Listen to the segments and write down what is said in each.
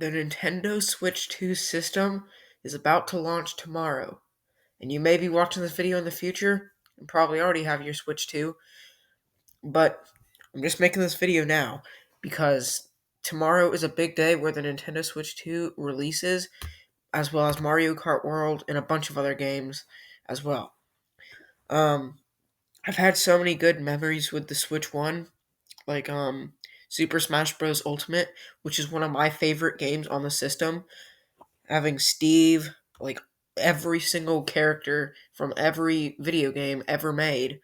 The Nintendo Switch 2 system is about to launch tomorrow, and you may be watching this video in the future and probably already have your Switch 2, but I'm just making this video now because tomorrow is a big day where the Nintendo Switch 2 releases, as well as Mario Kart World and a bunch of other games as well. Um, I've had so many good memories with the Switch 1, like Super Smash Bros. Ultimate, which is one of my favorite games on the system. Having Steve, like every single character from every video game ever made,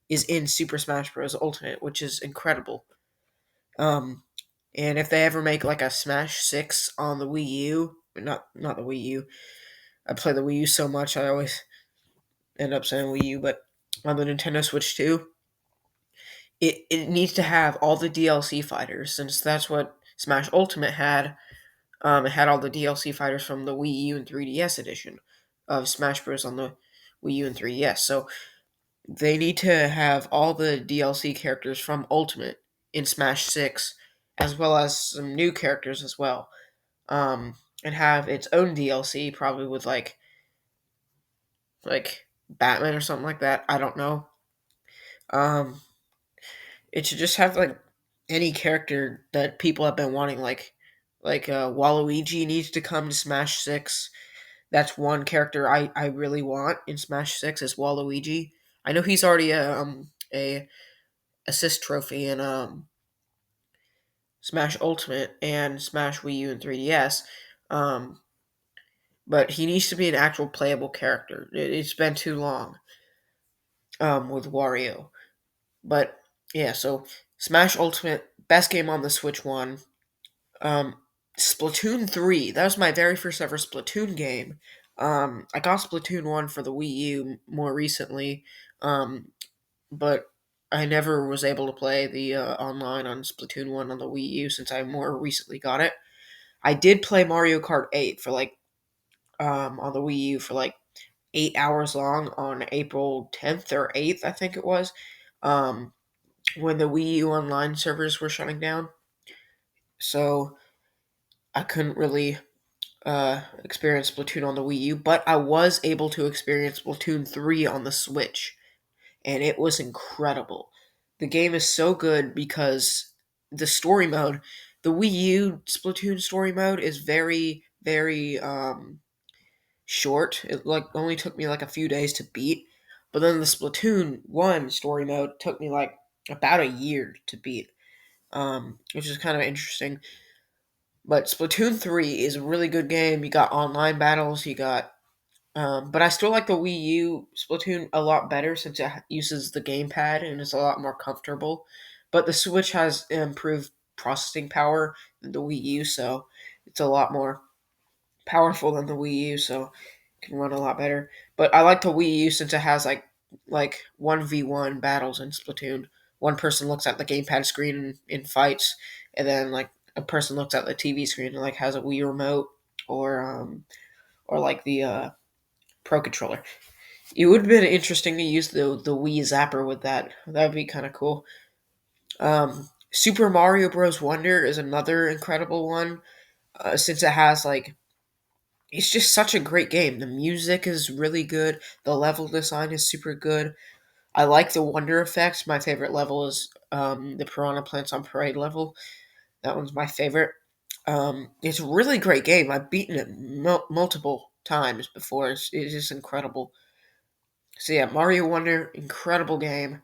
is in Super Smash Bros. Ultimate, which is incredible. Um, and if they ever make like a Smash Six on the Wii U, not the Wii U, I play the Wii U so much I always end up saying Wii U, but on the Nintendo Switch 2, it needs to have all the DLC fighters since that's what Smash Ultimate had. It had all the DLC fighters from the Wii U and 3DS edition of Smash Bros. On the Wii U and 3DS. So they need to have all the DLC characters from Ultimate in Smash 6, as well as some new characters as well. And have its own DLC, probably with like Batman or something like that. I don't know. Um, it should just have like any character that people have been wanting, like Waluigi needs to come to Smash 6. That's one character I really want in Smash 6 is Waluigi. I know he's already a assist trophy in Smash Ultimate and Smash Wii U and 3DS. Um, but he needs to be an actual playable character. It's been too long with Wario. But yeah, so Smash Ultimate, best game on the Switch One. Um, Splatoon 3, that was my very first ever Splatoon game. I got Splatoon 1 for the Wii U more recently, but I never was able to play the online on Splatoon 1 on the Wii U since I more recently got it. I did play Mario Kart 8 for on the Wii U for like 8 hours long on April 10th or 8th, I think it was, um, when the Wii U online servers were shutting down. So I couldn't really experience Splatoon on the Wii U, but I was able to experience Splatoon 3 on the Switch, and it was incredible. The game is so good because the story mode, the Wii U Splatoon story mode is very, very short. It like only took me like a few days to beat, but then the Splatoon 1 story mode took me like about a year to beat, which is kind of interesting. But Splatoon 3 is a really good game. You got online battles, but I still like the Wii U Splatoon a lot better since it uses the gamepad and is a lot more comfortable. But the Switch has improved processing power than the Wii U, so it's a lot more powerful than the Wii U, so it can run a lot better. But I like the Wii U since it has like 1v1 battles in Splatoon. One person looks at the gamepad screen in fights, and then like a person looks at the TV screen and like has a Wii remote or like the Pro controller. It would have been interesting to use the Wii Zapper with that. That would be kind of cool. Super Mario Bros. Wonder is another incredible one, since it has like it's just such a great game. The music is really good. The level design is super good. I like the wonder effects. My favorite level is the Piranha Plants on Parade level. That one's my favorite. It's a really great game. I've beaten it multiple times before. It's just incredible. So yeah, Mario Wonder, incredible game.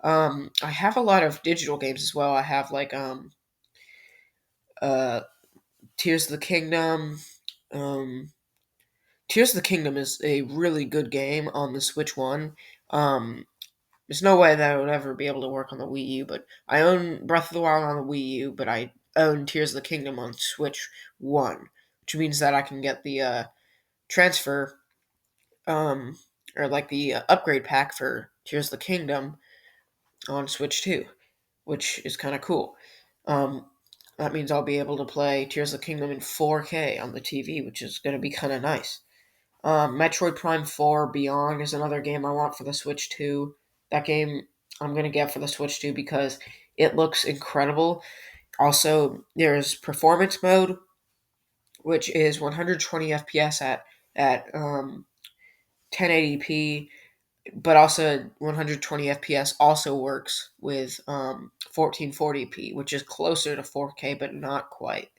I have a lot of digital games as well. I have uh, Tears of the Kingdom. Um, Tears of the Kingdom is a really good game on the Switch One. Um, there's no way that I would ever be able to work on the Wii U, but I own Breath of the Wild on the Wii U, but I own Tears of the Kingdom on Switch One, which means that I can get the transfer, um, or like the upgrade pack for Tears of the Kingdom on Switch 2, which is kind of cool. Um, that means I'll be able to play Tears of the Kingdom in 4K on the TV, which is going to be kind of nice. Metroid Prime 4 Beyond is another game I want for the Switch 2. That game I'm going to get for the Switch 2 because it looks incredible. Also, there's performance mode, which is 120 FPS at 1080p, but also 120 FPS also works with 1440p, which is closer to 4K but not quite.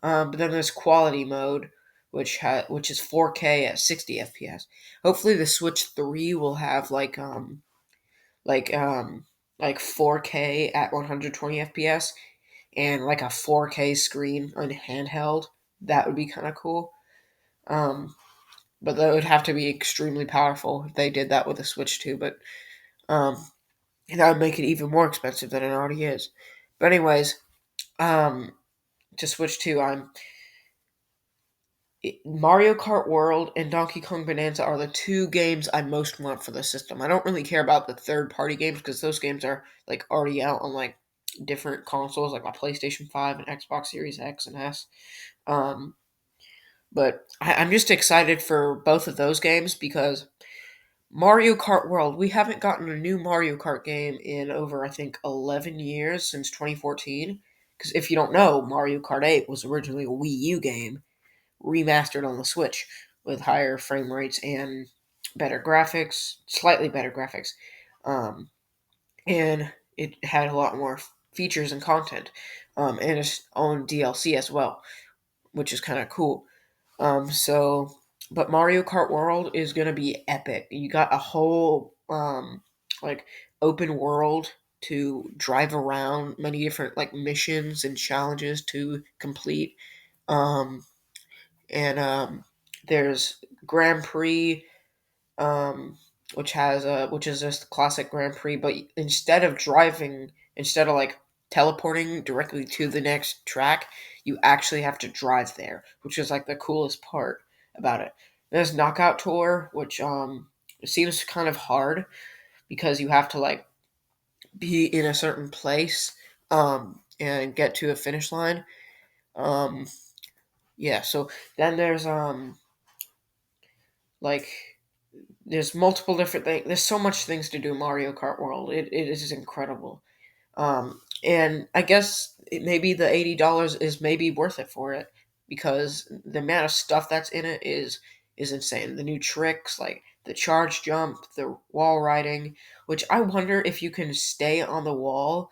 But then there's quality mode, which is 4K at 60 FPS. Hopefully, the Switch 3 will have like um like 4K at 120 FPS and like a 4K screen on handheld. That would be kind of cool. Um, but that would have to be extremely powerful if they did that with the Switch 2. But um, and that would make it even more expensive than it already is. But anyways, um, to Switch 2, Mario Kart World and Donkey Kong Bonanza are the two games I most want for the system. I don't really care about the third party games because those games are like already out on like different consoles, like my PlayStation 5 and Xbox Series X and S. Um, but I'm just excited for both of those games because Mario Kart World, we haven't gotten a new Mario Kart game in over, I think, 11 years since 2014. Because if you don't know, Mario Kart 8 was originally a Wii U game remastered on the Switch with higher frame rates and better graphics, slightly better graphics. Um, and it had a lot more features and content, and its own DLC as well, which is kind of cool. So, but Mario Kart World is gonna be epic. You got a whole like open world to drive around, many different like missions and challenges to complete. Um, and there's Grand Prix, um, which is just classic Grand Prix, but instead of like teleporting directly to the next track, you actually have to drive there, which is like the coolest part about it. There's Knockout Tour, which seems kind of hard because you have to like be in a certain place and get to a finish line. Um, yeah, so then like there's multiple different things. There's so much things to do in Mario Kart World. It is incredible. And I guess maybe the $80 is maybe worth it for it because the amount of stuff that's in it is insane. The new tricks like the charge jump, the wall riding, which I wonder if you can stay on the wall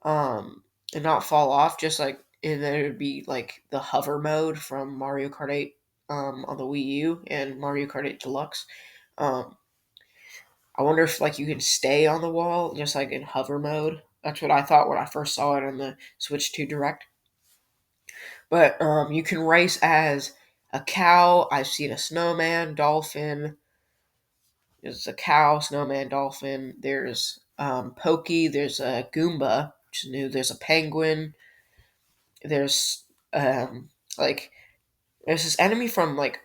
and not fall off, just like and then it would be like the hover mode from Mario Kart 8 on the Wii U and Mario Kart 8 Deluxe. Um, I wonder if like you can stay on the wall just like in hover mode. That's what I thought when I first saw it on the Switch 2 Direct. But you can race as a cow. I've seen a snowman, dolphin. There's a cow, snowman, dolphin. There's Pokey. There's a Goomba, which is new. There's a penguin. There's like there's this enemy from like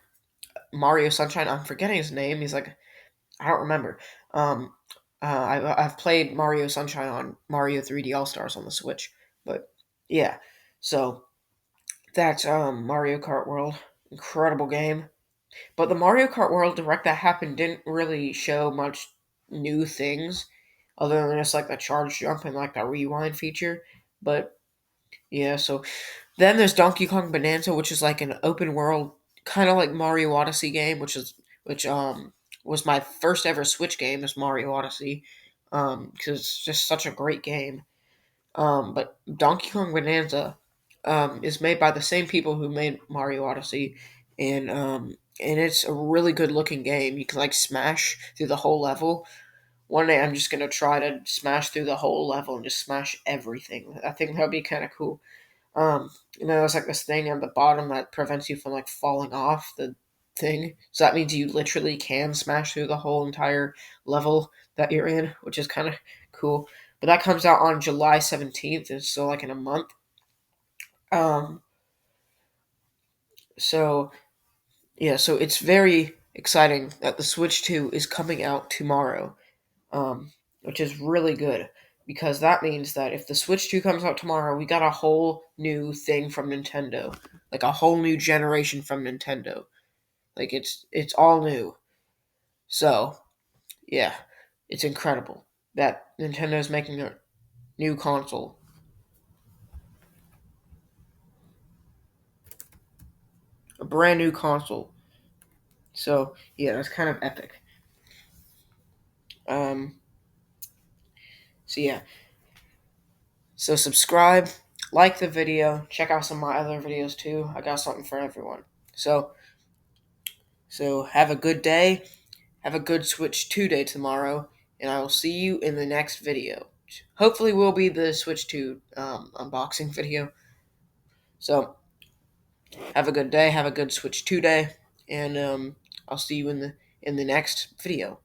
Mario Sunshine. I'm forgetting his name. He's like I don't remember. Um, I've played Mario Sunshine on Mario 3D All Stars on the Switch, but yeah. So that's Mario Kart World, incredible game. But the Mario Kart World Direct that happened didn't really show much new things, other than just like the charge jump and like the rewind feature. But yeah, so then there's Donkey Kong Bonanza, which is like an open world, kind of like Mario Odyssey game, which was my first ever Switch game. Is Mario Odyssey, because it's just such a great game. But Donkey Kong Bonanza, is made by the same people who made Mario Odyssey, and it's a really good looking game. You can like smash through the whole level. One day I'm just gonna try to smash through the whole level and just smash everything. I think that'd be kind of cool. There's like this thing at the bottom that prevents you from like falling off the thing. So that means you literally can smash through the whole entire level that you're in, which is kind of cool. But that comes out on July 17th, and so like in a month. Um, so yeah, so it's very exciting that the Switch 2 is coming out tomorrow, which is really good because that means that if the Switch 2 comes out tomorrow, we got a whole new thing from Nintendo, like a whole new generation from Nintendo. Like it's all new. So, yeah, it's incredible that Nintendo's making a new console. a brand new console. So yeah, that's kind of epic. Um, so yeah, so subscribe, like the video, check out some of my other videos too. I got something for everyone. So have a good day. Have a good Switch 2 day tomorrow, and I will see you in the next video. Hopefully, will be the Switch 2 unboxing video. So have a good day. Have a good Switch 2 day, and I'll see you in the next video.